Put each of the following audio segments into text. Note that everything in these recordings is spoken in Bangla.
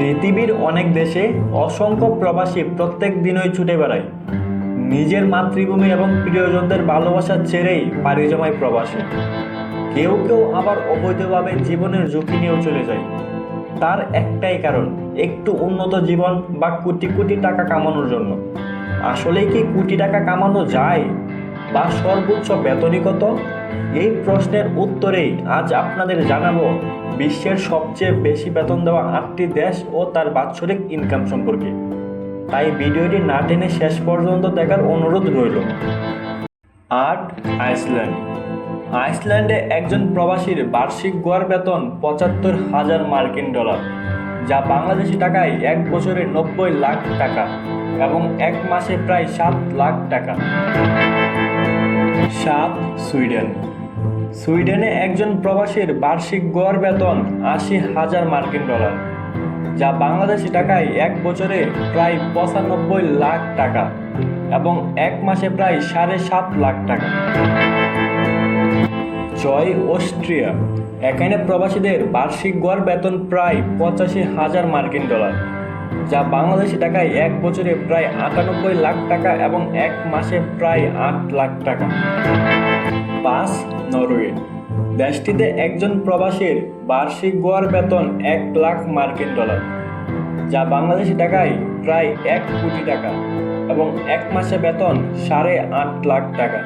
পৃথিবীর অনেক দেশে অসংখ্য প্রবাসী প্রত্যেক দিনই ছুটে বেড়ায়। নিজের মাতৃভূমি এবং প্রিয়জনদের ভালোবাসা ছেড়েই পাড়ি জমায় প্রবাসে। কেউ কেউ আবার অবৈধভাবে জীবনের ঝুঁকি নিয়েও চলে যায়। তার একটাই কারণ, একটু উন্নত জীবন বা কোটি কোটি টাকা কামানোর জন্য। আসলেই কি কোটি টাকা কামানো যায়, বা সর্বোচ্চ বেতনই কত? এই প্রশ্নের উত্তরেই আজ আপনাদের জানাবো বিশ্বের সবচেয়ে বেশি বেতন দেওয়া 8টি দেশ ও তার বাৎসরিক ইনকাম সম্পর্কে। তাই ভিডিওটি না টেনে শেষ পর্যন্ত দেখার অনুরোধ রইল। 8. আইসল্যান্ড। আইসল্যান্ডে একজন প্রবাসীর বার্ষিক গড় বেতন $৭৫,০০০, যা বাংলাদেশি টাকায় এক বছরে 90 লাখ টাকা এবং এক মাসে প্রায় 7 লাখ টাকা। 7. সুইডেন। সুইডেনে একজন প্রবাসীর বার্ষিক গড় বেতন $৮০,০০০, যা বাংলাদেশি টাকায় এক বছরে প্রায় 95 লাখ টাকা এবং এক মাসে প্রায় 7.5 লাখ টাকা। 6. অস্ট্রিয়া। এখানে প্রবাসীদের বার্ষিক গড় বেতন প্রায় $85,০০০, যা বাংলাদেশি টাকায় এক বছরে প্রায় 98 লাখ টাকা এবং এক মাসে প্রায় 8 লাখ টাকা। 5. নরওয়ে। দেশটিতে একজন প্রবাসীর বার্ষিক গড় বেতন $1,00,000, যা বাংলাদেশি টাকায় প্রায় 1 কোটি টাকা এবং এক মাসে বেতন 8.5 লাখ টাকা।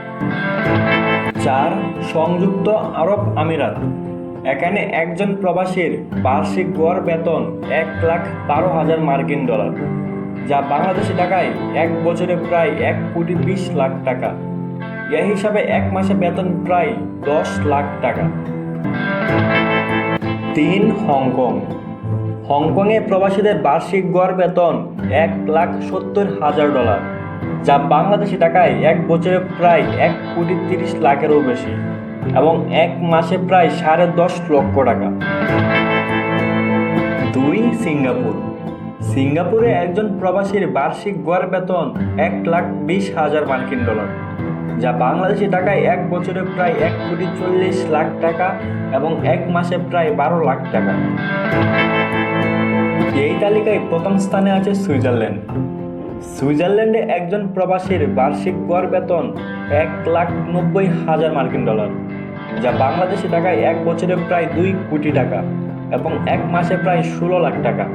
4. সংযুক্ত আরব আমিরাত। এখানে একজন প্রবাসীর বার্ষিক গড় বেতন $1,12,000, যা বাংলাদেশি টাকায় এক বছরে প্রায় 1,20,00,000 টাকা। এ হিসাবে এক মাসে বেতন প্রায় 10 লাখ টাকা। 3. হংকং। হংকংয়ে প্রবাসীদের বার্ষিক গড় বেতন $1,70,000, যা বাংলাদেশি টাকায় এক বছরে প্রায় 1,30,00,000-এরও বেশি এবং এক মাসে প্রায় 10.5 লক্ষ টাকা। 2. সিঙ্গাপুর। সিঙ্গাপুরে একজন প্রবাসীর বার্ষিক গড় বেতন $1,20,000, যা বাংলাদেশি টাকায় এক বছরে প্রায় 1,40,00,000 টাকা এবং এক মাসে প্রায় 12 লাখ টাকা। এই তালিকায় প্রথম স্থানে আছে সুইজারল্যান্ড। সুইজারল্যান্ডে একজন প্রবাসীর বার্ষিক গড় বেতন $1,90,000, যা বাংলাদেশি টাকায় এক বছরে প্রায় 2 কোটি টাকা এবং এক মাসে প্রায় 16 লাখ টাকা।